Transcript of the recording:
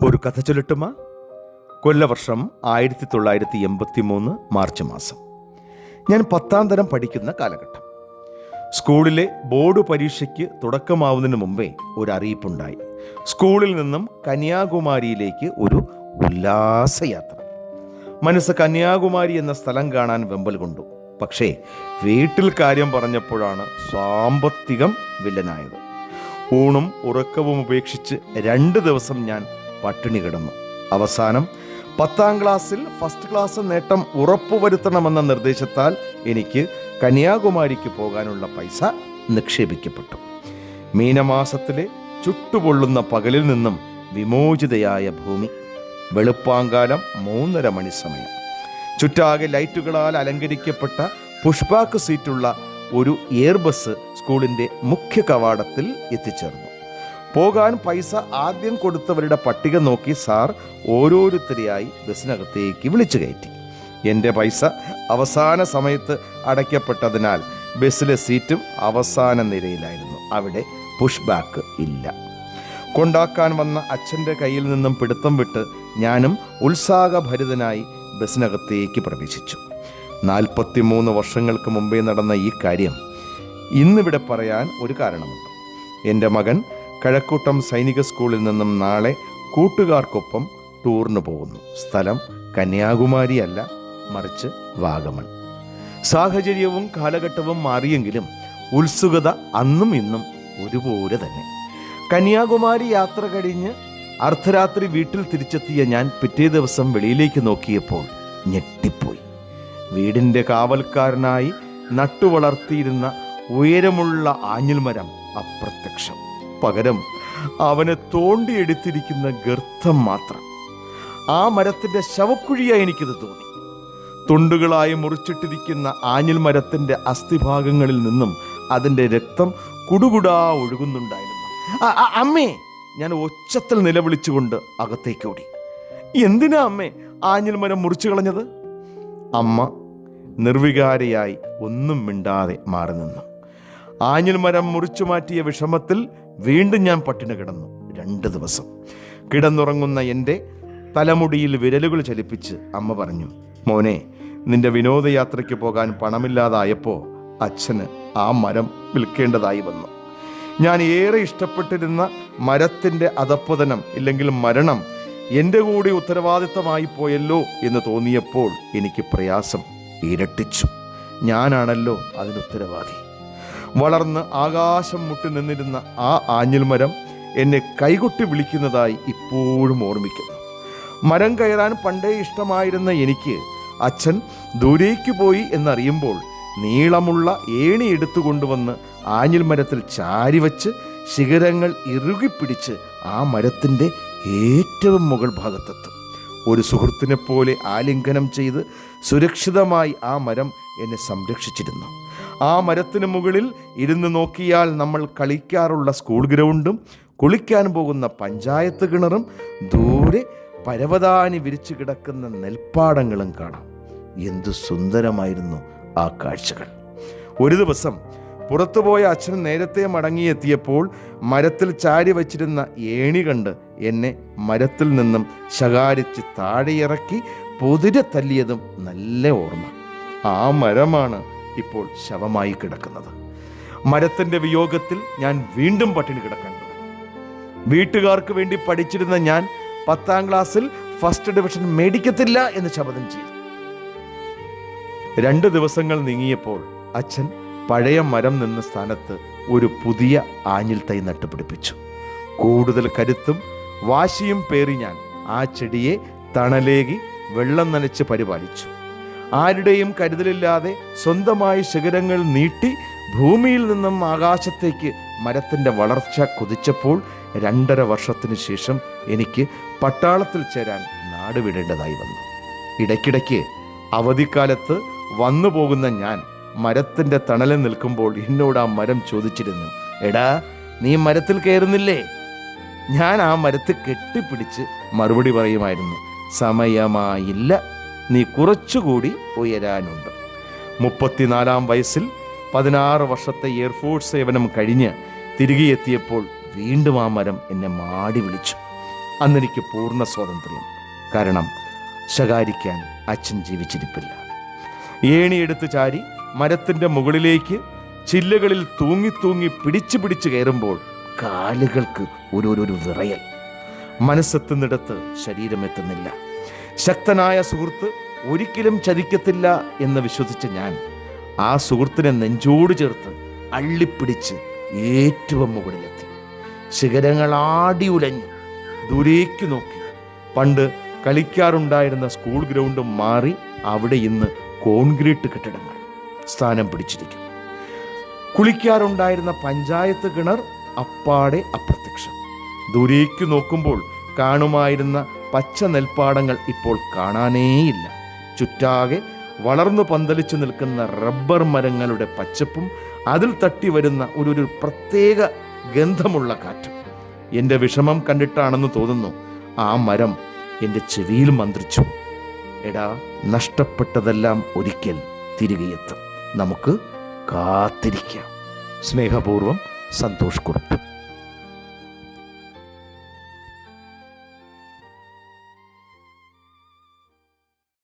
ഒരു കഥ ചൊല്ലട്ടുമ. കൊല്ലവർഷം 1983 മാർച്ച് മാസം. ഞാൻ 10ാം തരം പഠിക്കുന്ന കാലഘട്ടം. സ്കൂളിലെ ബോർഡ് പരീക്ഷയ്ക്ക് തുടക്കമാവുന്നതിന് മുമ്പേ ഒരു അറിയിപ്പുണ്ടായി. സ്കൂളിൽ നിന്നും കന്യാകുമാരിയിലേക്ക് ഒരു ഉല്ലാസയാത്ര. മനസ്സ് കന്യാകുമാരി എന്ന സ്ഥലം കാണാൻ വെമ്പൽ കൊണ്ടു. പക്ഷേ വീട്ടിൽ കാര്യം പറഞ്ഞപ്പോഴാണ് സാമ്പത്തികം വില്ലനായത്. ഊണും ഉറക്കവും ഉപേക്ഷിച്ച് 2 ദിവസം ഞാൻ പട്ടിണി കിടന്നു. അവസാനം 10ാം ക്ലാസ്സിൽ ഫസ്റ്റ് ക്ലാസ് നേട്ടം ഉറപ്പുവരുത്തണമെന്ന നിർദ്ദേശത്താൽ എനിക്ക് കന്യാകുമാരിക്ക് പോകാനുള്ള പൈസ നിക്ഷേപിക്കപ്പെട്ടു. മീനമാസത്തിലെ ചുട്ടുപൊള്ളുന്ന പകലിൽ നിന്നും വിമോചിതയായ ഭൂമി. വെളുപ്പാങ്കാലം 3:30 മണി സമയം. ചുറ്റാകെ ലൈറ്റുകളാൽ അലങ്കരിക്കപ്പെട്ട പുഷ്പാക്ക് സീറ്റുള്ള ഒരു എയർ ബസ് സ്കൂളിൻ്റെ മുഖ്യ കവാടത്തിൽ എത്തിച്ചേർന്നു. പോകാൻ പൈസ ആദ്യം കൊടുത്തവരുടെ പട്ടിക നോക്കി സാർ ഓരോരുത്തരെയായി ബസ്സിനകത്തേക്ക് വിളിച്ചു കയറ്റി. എൻ്റെ പൈസ അവസാന സമയത്ത് അടയ്ക്കപ്പെട്ടതിനാൽ ബസ്സിലെ സീറ്റും അവസാന നിരയിലായിരുന്നു. അവിടെ പുഷ് ബാക്ക് ഇല്ല. കൊണ്ടാക്കാൻ വന്ന അച്ഛൻ്റെ കയ്യിൽ നിന്നും പിടുത്തം വിട്ട് ഞാനും ഉത്സാഹഭരിതനായി ബസ്സിനകത്തേക്ക് പ്രവേശിച്ചു. 43 വർഷങ്ങൾക്ക് മുമ്പേ നടന്ന ഈ കാര്യം ഇന്നിവിടെ പറയാൻ ഒരു കാരണമുണ്ട്. എൻ്റെ മകൻ കഴക്കൂട്ടം സൈനിക സ്കൂളിൽ നിന്നും നാളെ കൂട്ടുകാർക്കൊപ്പം ടൂറിന് പോകുന്നു. സ്ഥലം കന്യാകുമാരി അല്ല, മറിച്ച് വാഗമൺ. സാഹചര്യവും കാലഘട്ടവും മാറിയെങ്കിലും ഉത്സുകത അന്നും ഇന്നും ഒരുപോലെ തന്നെ. കന്യാകുമാരി യാത്ര കഴിഞ്ഞ് അർദ്ധരാത്രി വീട്ടിൽ തിരിച്ചെത്തിയ ഞാൻ പിറ്റേ ദിവസം വെളിയിലേക്ക് നോക്കിയപ്പോൾ ഞെട്ടിപ്പോയി. വീടിൻ്റെ കാവൽക്കാരനായി നട്ടുവളർത്തിയിരുന്ന ഉയരമുള്ള ആഞ്ഞിൽമരം അപ്രത്യക്ഷം. പകരം അവനെ തോണ്ടിയെടുത്തിരിക്കുന്ന ഗർത്തം മാത്രം. ആ മരത്തിൻ്റെ ശവക്കുഴിയായി എനിക്കിത് തോന്നി. തുണ്ടുകളായി മുറിച്ചിട്ടിരിക്കുന്ന ആഞ്ഞിൽ മരത്തിൻ്റെ അസ്ഥിഭാഗങ്ങളിൽ നിന്നും അതിൻ്റെ രക്തം കുടുകുടാ ഒഴുകുന്നുണ്ടായിരുന്നു. അമ്മേ! ഞാൻ ഒച്ചത്തിൽ നിലവിളിച്ചുകൊണ്ട് അകത്തേക്കോടി. എന്തിനാ അമ്മേ ആഞ്ഞിൽ മരം മുറിച്ചു കളഞ്ഞത്? അമ്മ നിർവികാരിയായി ഒന്നും മിണ്ടാതെ മാറി നിന്നു. ആഞ്ഞിൽ മരം മുറിച്ചു മാറ്റിയ വിഷമത്തിൽ വീണ്ടും ഞാൻ പട്ടിണി കിടന്നു. 2 ദിവസം കിടന്നുറങ്ങുന്ന എൻ്റെ തലമുടിയിൽ വിരലുകൾ ചലിപ്പിച്ച് അമ്മ പറഞ്ഞു, മോനെ, നിന്റെ വിനോദയാത്രയ്ക്ക് പോകാൻ പണമില്ലാതായപ്പോൾ അച്ഛന് ആ മരം വിൽക്കേണ്ടതായി വന്നു. ഞാൻ ഏറെ ഇഷ്ടപ്പെട്ടിരുന്ന മരത്തിൻ്റെ അധപ്പതനം ഇല്ലെങ്കിൽ മരണം എൻ്റെ കൂടി ഉത്തരവാദിത്തമായി പോയല്ലോ എന്ന് തോന്നിയപ്പോൾ എനിക്ക് പ്രയാസം ഇരട്ടിച്ചു. ഞാനാണല്ലോ അതിനുത്തരവാദി. വളർന്ന് ആകാശം മുട്ടി നിന്നിരുന്ന ആ ആഞ്ഞിൽ മരം എന്നെ കൈകൊട്ടി വിളിക്കുന്നതായി ഇപ്പോഴും ഓർമ്മിക്കുന്നു. മരം കയറാൻ പണ്ടേ ഇഷ്ടമായിരുന്ന എനിക്ക് അച്ഛൻ ദൂരേക്ക് പോയി എന്നറിയുമ്പോൾ നീളമുള്ള ഏണി എടുത്തുകൊണ്ടുവന്ന് ആഞ്ഞിൽ മരത്തിൽ ചാരിവച്ച് ശിഖരങ്ങൾ ഇറുകിപ്പിടിച്ച് ആ മരത്തിൻ്റെ ഏറ്റവും മുകൾ ഭാഗത്തെത്തും. ഒരു സുഹൃത്തിനെ പോലെ ആലിംഗനം ചെയ്ത് സുരക്ഷിതമായി ആ മരം എന്നെ സംരക്ഷിച്ചിരുന്നു. ആ മരത്തിന് മുകളിൽ ഇരുന്ന് നോക്കിയാൽ നമ്മൾ കളിക്കാറുള്ള സ്കൂൾ ഗ്രൗണ്ടും കുളിക്കാൻ പോകുന്ന പഞ്ചായത്ത് കിണറും ദൂരെ പരവതാനി വിരിച്ചു കിടക്കുന്ന നെൽപ്പാടങ്ങളും കാണാം. എന്തു സുന്ദരമായിരുന്നു ആ കാഴ്ചകൾ. ഒരു ദിവസം പുറത്തുപോയ അച്ഛൻ നേരത്തെ മടങ്ങിയെത്തിയപ്പോൾ മരത്തിൽ ചാരി വച്ചിരുന്ന ഏണി കണ്ട് എന്നെ മരത്തിൽ നിന്നും ശകാരിച്ച് താഴെയിറക്കി പൊതിരെ തല്ലിയതും നല്ല ഓർമ്മ. ആ മരമാണ് ഇപ്പോൾ ശവമായി കിടക്കുന്നത്. മരത്തിൻ്റെ വിയോഗത്തിൽ ഞാൻ വീണ്ടും പട്ടിണി കിടക്കാൻ തുടങ്ങി. വീട്ടുകാർക്ക് വേണ്ടി പഠിച്ചിരുന്ന ഞാൻ 10ാം ക്ലാസ്സിൽ ഫസ്റ്റ് ഡിവിഷൻ മേടിക്കത്തില്ല എന്ന് ശപഥം ചെയ്തു. 2 ദിവസങ്ങൾ നീങ്ങിയപ്പോൾ അച്ഛൻ പഴയ മരം നിന്ന സ്ഥാനത്ത് ഒരു പുതിയ ആഞ്ഞിൽ തൈ നട്ടുപിടിപ്പിച്ചു. കൂടുതൽ കരുത്തും വാശിയും പേറി ഞാൻ ആ ചെടിയെ തണലേകി വെള്ളം നനച്ച് പരിപാലിച്ചു. ആരുടെയും കരുതലില്ലാതെ സ്വന്തമായി ശിഖരങ്ങൾ നീട്ടി ഭൂമിയിൽ നിന്നും ആകാശത്തേക്ക് മരത്തിൻ്റെ വളർച്ച കുതിച്ചപ്പോൾ 2.5 വർഷത്തിന് ശേഷം എനിക്ക് പട്ടാളത്തിൽ ചേരാൻ നാട് വിടേണ്ടതായി വന്നു. ഇടയ്ക്കിടയ്ക്ക് അവധിക്കാലത്ത് വന്നു പോകുന്ന ഞാൻ മരത്തിൻ്റെ തണലിൽ നിൽക്കുമ്പോൾ എന്നോട് ആ മരം ചോദിച്ചിരുന്നു, എടാ, നീ മരത്തിൽ കയറുന്നില്ലേ? ഞാൻ ആ മരത്തിൽ കെട്ടിപ്പിടിച്ച് മറുപടി പറയുമായിരുന്നു, സമയമായില്ല, നീ കുറച്ചുകൂടി ഉയരാനുണ്ട്. 34ാം വയസ്സിൽ 16 വർഷത്തെ എയർഫോഴ്സ് സേവനം കഴിഞ്ഞ് തിരികെ എത്തിയപ്പോൾ വീണ്ടും ആ മരം എന്നെ മാടി വിളിച്ചു. അന്നെനിക്ക് പൂർണ്ണ സ്വാതന്ത്ര്യം. കാരണം ശകാരിക്കാൻ അച്ഛൻ ജീവിച്ചിരിപ്പില്ല. ഏണിയെടുത്ത് ചാരി മരത്തിൻ്റെ മുകളിലേക്ക് ചില്ലകളിൽ തൂങ്ങി തൂങ്ങി പിടിച്ച് കയറുമ്പോൾ കാലുകൾക്ക് ഒരു വിറയൽ. മനസ്സെത്തുന്നിടത്ത് ശരീരമെത്തുന്നില്ല. ശക്തനായ സുഹൃത്ത് ഒരിക്കലും ചതിക്കത്തില്ല എന്ന് വിശ്വസിച്ച ഞാൻ ആ സുഹൃത്തിനെ നെഞ്ചോട് ചേർത്ത് അള്ളിപ്പിടിച്ച് ഏറ്റവും മുകളിലെത്തി. ശിഖരങ്ങൾ ആടി ഉലഞ്ഞു. ദൂരേക്ക് നോക്കി. പണ്ട് കളിക്കാറുണ്ടായിരുന്ന സ്കൂൾ ഗ്രൗണ്ടും മാറി അവിടെ ഇന്ന് കോൺക്രീറ്റ് കെട്ടിടങ്ങൾ സ്ഥാനം പിടിച്ചിരിക്കുന്നു. കുളിക്കാറുണ്ടായിരുന്ന പഞ്ചായത്ത് കിണർ അപ്പാടെ അപ്രത്യക്ഷം. ദൂരേക്ക് നോക്കുമ്പോൾ കാണുമായിരുന്ന പച്ച നെൽപ്പാടങ്ങൾ ഇപ്പോൾ കാണാനേയില്ല. ചുറ്റാകെ വളർന്നു പന്തലിച്ചു നിൽക്കുന്ന റബ്ബർ മരങ്ങളുടെ പച്ചപ്പും അതിൽ തട്ടി വരുന്ന ഒരു പ്രത്യേക ഗന്ധമുള്ള കാറ്റും. എൻ്റെ വിഷമം കണ്ടിട്ടാണെന്ന് തോന്നുന്നു ആ മരം എൻ്റെ ചെവിയിൽ മന്ത്രിച്ചു, എടാ, നഷ്ടപ്പെട്ടതെല്ലാം ഒരിക്കൽ തിരികെയെത്തും. നമുക്ക് കാത്തിരിക്കാം. സ്നേഹപൂർവ്വം, സന്തോഷ് കുറുപ്പ്.